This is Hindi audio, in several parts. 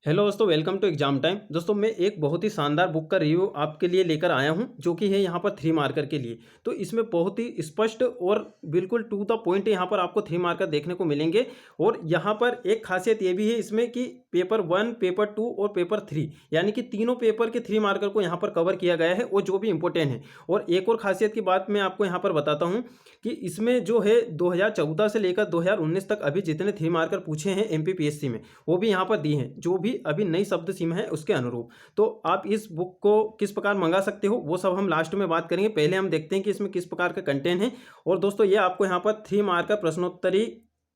हेलो दोस्तों, वेलकम टू एग्जाम टाइम। दोस्तों मैं एक बहुत ही शानदार बुक का रिव्यू आपके लिए लेकर आया हूं, जो कि है यहाँ पर 3 मार्कर के लिए। तो इसमें बहुत ही स्पष्ट और बिल्कुल टू द पॉइंट यहाँ पर आपको 3 मार्कर देखने को मिलेंगे। और यहाँ पर एक खासियत ये भी है इसमें कि पेपर 1, पेपर 2 और पेपर 3 यानी कि तीनों पेपर के 3 मार्कर को यहाँ पर कवर किया गया है, और जो भी इंपॉर्टेंट है। और एक और खासियत की बात मैं आपको यहाँ पर बताता हूँ कि इसमें जो है 2014 से लेकर 2019 तक अभी जितने 3 मार्कर पूछे हैं एमपीपीएससी में, वो भी यहाँ पर दिए हैं, जो भी अभी नई शब्द सीमा है उसके अनुरूप। तो आप इस बुक को किस प्रकार मंगा सकते हो वो सब हम लास्ट में बात करेंगे। पहले हम देखते हैं कि इसमें किस प्रकार का कंटेंट है। और दोस्तों ये आपको यहाँ पर 3 मार्क का प्रश्नोत्तरी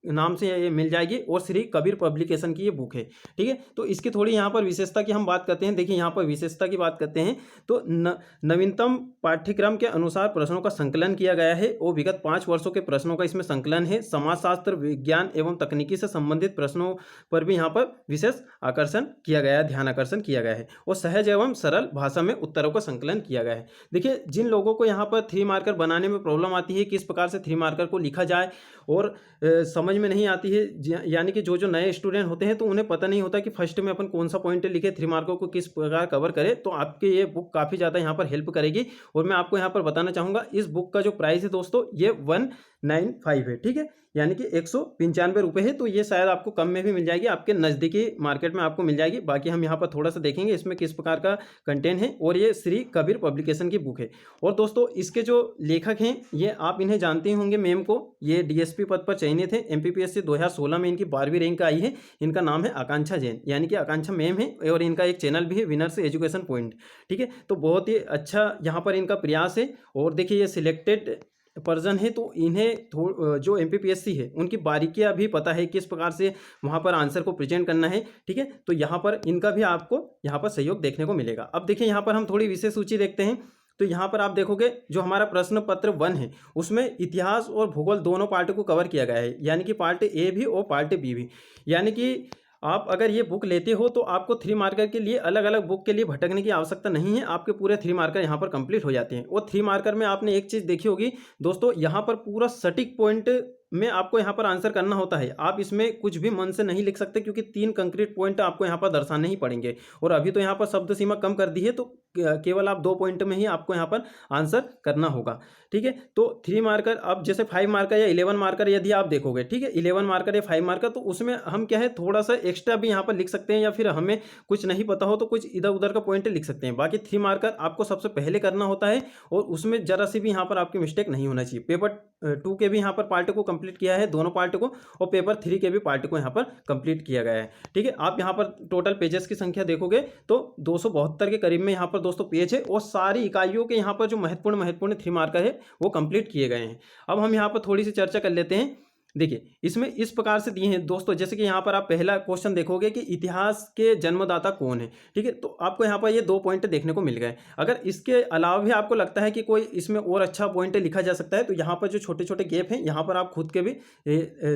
नाम से ये मिल जाएगी, और श्री कबीर पब्लिकेशन की ये बुक है। ठीक है, तो इसकी थोड़ी यहाँ पर विशेषता की हम बात करते हैं। देखिए यहाँ पर विशेषता की बात करते हैं तो नवीनतम पाठ्यक्रम के अनुसार प्रश्नों का संकलन किया गया है, और विगत 5 वर्षों के प्रश्नों का इसमें संकलन है। समाजशास्त्र, विज्ञान एवं तकनीकी से संबंधित प्रश्नों पर भी यहाँ पर विशेष आकर्षण किया गया है, ध्यान आकर्षण किया गया है, और सहज एवं सरल भाषा में उत्तरों का संकलन किया गया है। देखिए जिन लोगों को यहाँ पर 3 मार्कर बनाने में प्रॉब्लम आती है, किस प्रकार से 3 मार्कर को लिखा जाए, और समझ में नहीं आती है, यानी कि जो नए स्टूडेंट होते हैं तो उन्हें पता नहीं होता कि फर्स्ट में अपन कौन सा पॉइंट लिखे, 3 मार्कों को किस प्रकार कवर करें, तो आपके ये बुक काफ़ी ज़्यादा यहाँ पर हेल्प करेगी। और मैं आपको यहाँ पर बताना चाहूँगा, इस बुक का जो प्राइस है दोस्तों ये 195 है। ठीक है, यानी कि 195 रुपये है। तो ये शायद आपको कम में भी मिल जाएगी, आपके नज़दीकी मार्केट में आपको मिल जाएगी। बाकी हम यहाँ पर थोड़ा सा देखेंगे इसमें किस प्रकार का कंटेंट है, और ये श्री कबीर पब्लिकेशन की बुक है। और दोस्तों इसके जो लेखक हैं ये आप इन्हें जानते होंगे, मैम को। ये डीएसपी पद पर चयनित है, एमपीपीएससी 2016 में इनकी 12वीं रैंक आई है। इनका नाम है आकांक्षा जैन, यानी कि आकांक्षा मैम है, और इनका एक चैनल भी है, विनर्स एजुकेशन पॉइंट। ठीक है, तो बहुत ही अच्छा यहाँ पर इनका प्रयास है। और देखिए ये सिलेक्टेड पर्सन है, तो इन्हें जो एमपीपीएससी है उनकी बारीकियां भी पता है, किस प्रकार से वहां पर आंसर को प्रेजेंट करना है। ठीक है, तो यहाँ पर इनका भी आपको यहाँ पर सहयोग देखने को मिलेगा। अब देखिए यहाँ पर हम थोड़ी विशेष सूची देखते हैं। तो यहाँ पर आप देखोगे जो हमारा प्रश्न पत्र 1 है उसमें इतिहास और भूगोल दोनों पार्ट को कवर किया गया है, यानी कि पार्ट ए भी और पार्ट बी भी। यानी कि आप अगर ये बुक लेते हो तो आपको 3 मार्कर के लिए अलग अलग बुक के लिए भटकने की आवश्यकता नहीं है, आपके पूरे 3 मार्कर यहाँ पर कंप्लीट हो जाते हैं। और 3 मार्कर में आपने एक चीज़ देखी होगी दोस्तों, यहाँ पर पूरा सटीक पॉइंट में आपको यहाँ पर आंसर करना होता है। आप इसमें कुछ भी मन से नहीं लिख सकते, क्योंकि 3 कंक्रीट पॉइंट आपको यहाँ पर दर्शाने ही पड़ेंगे। और अभी तो यहाँ पर शब्द सीमा कम कर दी है, तो केवल आप 2 पॉइंट में ही आपको यहाँ पर आंसर करना होगा। ठीक है, तो 3 मार्कर, अब जैसे 5 मार्कर या 11 मार्कर यदि आप देखोगे, ठीक है, 11 मार्कर या 5 मार्कर, तो उसमें हम क्या है थोड़ा सा एक्स्ट्रा भी यहाँ पर लिख सकते हैं, या फिर हमें कुछ नहीं पता हो तो कुछ इधर उधर का पॉइंट लिख सकते हैं। बाकी 3 मार्कर आपको सबसे पहले करना होता है, और उसमें जरा सी भी यहाँ पर आपकी मिस्टेक नहीं होना चाहिए। पेपर 2 के भी यहाँ पर पार्ट को कंप्लीट किया है, दोनों पार्ट को, और पेपर 3 के भी पार्ट को यहाँ पर कंप्लीट किया गया है। ठीक है, आप यहाँ पर टोटल पेजेस की संख्या देखोगे तो 272 के करीब में यहाँ पर दोस्तों पेज है, और सारी इकाइयों के यहाँ पर जो महत्वपूर्ण 3 मार्कर है वो कंप्लीट किए गए हैं। अब हम यहाँ पर थोड़ी सी चर्चा कर लेते हैं। देखिए इसमें इस प्रकार से दिए हैं दोस्तों, जैसे कि यहाँ पर आप पहला क्वेश्चन देखोगे कि इतिहास के जन्मदाता कौन है। ठीक है, तो आपको यहाँ पर ये 2 पॉइंट देखने को मिल गए। अगर इसके अलावा भी आपको लगता है कि कोई इसमें और अच्छा पॉइंट लिखा जा सकता है, तो यहाँ पर जो छोटे छोटे गैप हैं यहाँ पर आप खुद के भी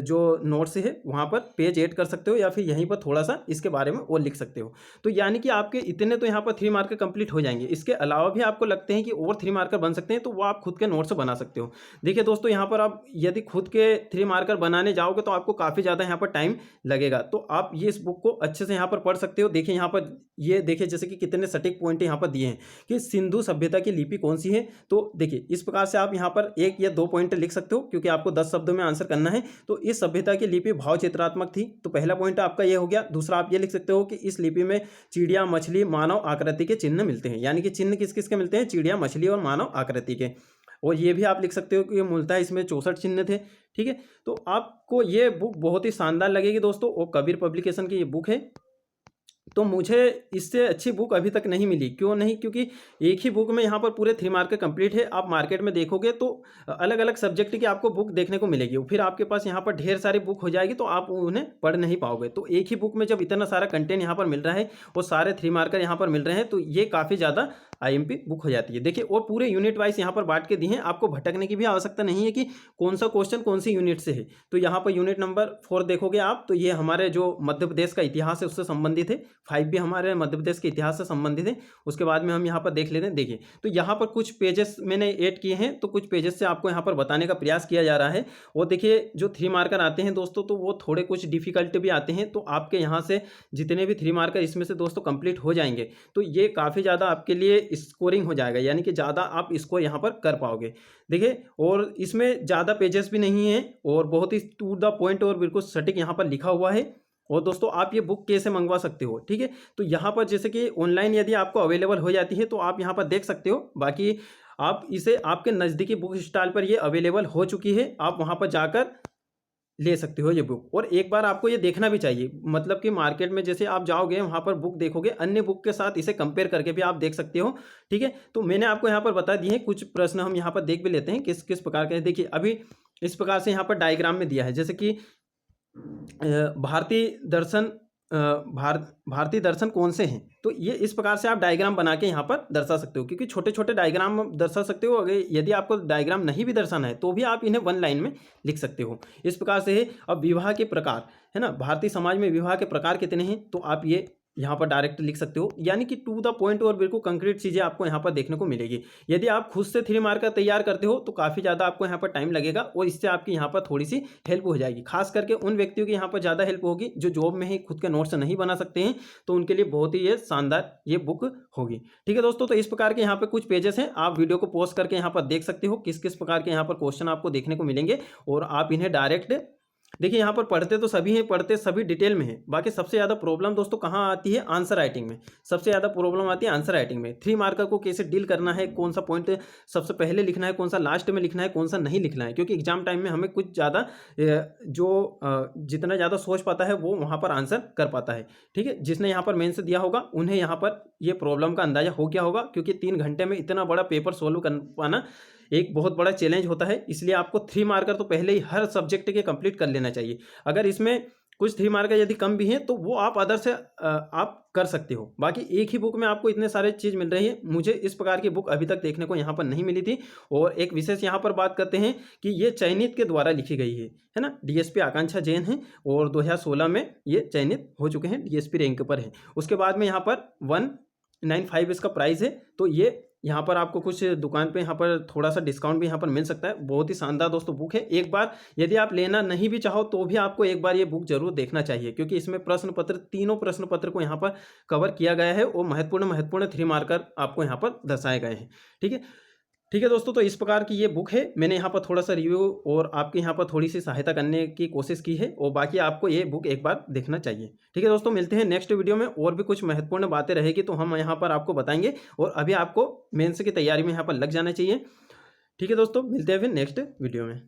जो नोट्स है वहाँ पर पेज ऐड कर सकते हो, या फिर यहीं पर थोड़ा सा इसके बारे में और लिख सकते हो। तो यानी कि आपके इतने तो यहाँ पर 3 मार्कर कंप्लीट हो जाएंगे। इसके अलावा भी आपको लगते हैं कि और 3 मार्कर बन सकते हैं, तो वो आप खुद के नोट्स बना सकते हो। देखिए दोस्तों यहाँ पर आप यदि खुद के 3 मार्कर बनाने जाओगे तो आपको काफ़ी ज़्यादा यहाँ पर टाइम लगेगा। तो आप ये इस बुक को अच्छे से यहाँ पर पढ़ सकते हो। देखिए यहाँ पर ये देखिए जैसे कि कितने सटीक पॉइंट यहाँ पर दिए हैं कि सिंधु सभ्यता की लिपि कौन सी है। तो देखिए इस प्रकार से आप यहाँ पर 1 या 2 पॉइंट लिख सकते हो, क्योंकि आपको 10 शब्दों में आंसर करना है। तो इस सभ्यता की लिपि भाव चित्रात्मक थी, तो पहला पॉइंट आपका ये हो गया। दूसरा आप ये लिख सकते हो कि इस लिपि में चिड़िया, मछली, मानव आकृति के चिन्ह मिलते हैं, यानी कि चिन्ह किस किस के मिलते हैं, चिड़िया, मछली और मानव आकृति के। और ये भी आप लिख सकते हो कि मूलतः इसमें 64 चिन्ह थे। ठीक है, तो आपको ये बुक बहुत ही शानदार लगेगी दोस्तों, और कबीर पब्लिकेशन की ये बुक है। तो मुझे इससे अच्छी बुक अभी तक नहीं मिली। क्यों नहीं? क्योंकि एक ही बुक में यहाँ पर पूरे 3 मार्कर कंप्लीट है। आप मार्केट में देखोगे तो अलग अलग सब्जेक्ट की आपको बुक देखने को मिलेगी, फिर आपके पास यहाँ पर ढेर सारी बुक हो जाएगी, तो आप उन्हें पढ़ नहीं पाओगे। तो एक ही बुक में जब इतना सारा कंटेंट यहाँ पर मिल रहा है और सारे 3 मार्कर यहाँ पर मिल रहे हैं, तो ये काफ़ी ज़्यादा आईएमपी बुक हो जाती है। देखिए और पूरे यूनिट वाइज यहाँ पर बांट के दिए हैं, आपको भटकने की भी आवश्यकता नहीं है कि कौन सा क्वेश्चन कौन सी यूनिट से है। तो यहाँ पर यूनिट नंबर 4 देखोगे आप तो ये हमारे जो मध्य प्रदेश का इतिहास है उससे संबंधित है। 5 भी हमारे मध्य प्रदेश के इतिहास से संबंधित है। उसके बाद में हम यहाँ पर देख लेते हैं। देखिए तो यहाँ पर कुछ पेजेस मैंने ऐड किए हैं, तो कुछ पेजेस से आपको यहाँ पर बताने का प्रयास किया जा रहा है। और देखिए जो 3 मार्कर आते हैं दोस्तों तो वो थोड़े कुछ डिफिकल्ट भी आते हैं, तो आपके यहाँ से जितने भी 3 मार्कर इसमें से दोस्तों कंप्लीट हो जाएंगे तो ये काफ़ी ज़्यादा आपके लिए स्कोरिंग हो जाएगा, यानी कि ज़्यादा आप इसको यहाँ पर कर पाओगे। देखिए और इसमें ज़्यादा पेजेस भी नहीं है और बहुत ही टू द पॉइंट और बिल्कुल सटीक यहाँ पर लिखा हुआ है। और दोस्तों आप ये बुक कैसे मंगवा सकते हो, ठीक है, तो यहाँ पर जैसे कि ऑनलाइन यदि आपको अवेलेबल हो जाती है तो आप यहाँ पर देख सकते हो। बाकी आप इसे आपके नज़दीकी बुक स्टॉल पर ये अवेलेबल हो चुकी है, आप वहाँ पर जाकर ले सकते हो ये बुक। और एक बार आपको ये देखना भी चाहिए, मतलब कि मार्केट में जैसे आप जाओगे वहाँ पर बुक देखोगे, अन्य बुक के साथ इसे कंपेयर करके भी आप देख सकते हो, ठीक है। तो मैंने आपको यहाँ पर बता दिए हैं, कुछ प्रश्न हम यहाँ पर देख भी लेते हैं किस किस प्रकार के। देखिए अभी इस प्रकार से यहाँ पर डायग्राम में दिया है, जैसे कि भारतीय दर्शन भारतीय दर्शन कौन से हैं, तो ये इस प्रकार से आप डायग्राम बना के यहाँ पर दर्शा सकते हो, क्योंकि छोटे छोटे डायग्राम दर्शा सकते हो। अगर यदि आपको डायग्राम नहीं भी दर्शाना है तो भी आप इन्हें 1 लाइन में लिख सकते हो। इस प्रकार से है। अब विवाह के प्रकार है ना, भारतीय समाज में विवाह के प्रकार कितने हैं, तो आप ये यहाँ पर डायरेक्ट लिख सकते हो, यानी कि टू द पॉइंट और बिल्कुल कंक्रीट चीज़ें आपको यहाँ पर देखने को मिलेगी। यदि आप खुद से 3 मार्कर तैयार करते हो तो काफ़ी ज़्यादा आपको यहाँ पर टाइम लगेगा और इससे आपकी यहाँ पर थोड़ी सी हेल्प हो जाएगी। खास करके उन व्यक्तियों की यहाँ पर ज़्यादा हेल्प होगी जो जॉब में ही खुद के नोट्स नहीं बना सकते हैं, तो उनके लिए बहुत ही ये शानदार ये बुक होगी, ठीक है दोस्तों। तो इस प्रकार के यहाँ पर कुछ पेजेस हैं, आप वीडियो को पॉज करके यहाँ पर देख सकते हो किस किस प्रकार के यहाँ पर क्वेश्चन आपको देखने को मिलेंगे और आप इन्हें डायरेक्ट देखिए। यहाँ पर पढ़ते तो सभी हैं, पढ़ते सभी डिटेल में है। बाकी सबसे ज़्यादा प्रॉब्लम दोस्तों कहाँ आती है, आंसर राइटिंग में सबसे ज़्यादा प्रॉब्लम आती है आंसर राइटिंग में। 3 मार्कर को कैसे डील करना है, कौन सा पॉइंट सबसे पहले लिखना है, कौन सा लास्ट में लिखना है, कौन सा नहीं लिखना है, क्योंकि एग्जाम टाइम में हमें कुछ ज़्यादा जितना ज़्यादा सोच पाता है वो वहाँ पर आंसर कर पाता है, ठीक है। जिसने यहाँ पर मेन से दिया होगा उन्हें यहाँ पर ये प्रॉब्लम का अंदाजा हो गया होगा, क्योंकि 3 घंटे में इतना बड़ा पेपर सोल्व कर पाना एक बहुत बड़ा चैलेंज होता है। इसलिए आपको 3 मार्कर तो पहले ही हर सब्जेक्ट के कंप्लीट कर लेना चाहिए। अगर इसमें कुछ 3 मार्कर यदि कम भी हैं तो वो आप अदर से आप कर सकते हो। बाकी एक ही बुक में आपको इतने सारे चीज़ मिल रही है, मुझे इस प्रकार की बुक अभी तक देखने को यहाँ पर नहीं मिली थी। और एक विशेष यहाँ पर बात करते हैं कि ये चयनित के द्वारा लिखी गई है ना। डीएसपी आकांक्षा जैन है और 2016 में ये चयनित हो चुके हैं, डीएसपी रैंक पर है। उसके बाद में यहाँ पर 195 इसका प्राइस है, तो ये यहाँ पर आपको कुछ दुकान पे यहाँ पर थोड़ा सा डिस्काउंट भी यहाँ पर मिल सकता है। बहुत ही शानदार दोस्तों बुक है, एक बार यदि आप लेना नहीं भी चाहो तो भी आपको एक बार ये बुक जरूर देखना चाहिए, क्योंकि इसमें प्रश्न पत्र तीनों प्रश्न पत्र को यहाँ पर कवर किया गया है और महत्वपूर्ण 3 मार्कर आपको यहाँ पर दर्शाए गए हैं, ठीक है। ठीक है दोस्तों, तो इस प्रकार की ये बुक है। मैंने यहाँ पर थोड़ा सा रिव्यू और आपके यहाँ पर थोड़ी सी सहायता करने की कोशिश की है, और बाकी आपको ये बुक एक बार देखना चाहिए, ठीक है दोस्तों। मिलते हैं नेक्स्ट वीडियो में, और भी कुछ महत्वपूर्ण बातें रहेगी तो हम यहाँ पर आपको बताएंगे, और अभी आपको मेंस की तैयारी में यहाँ पर लग जाना चाहिए, ठीक है दोस्तों। मिलते हैं फिर नेक्स्ट वीडियो में।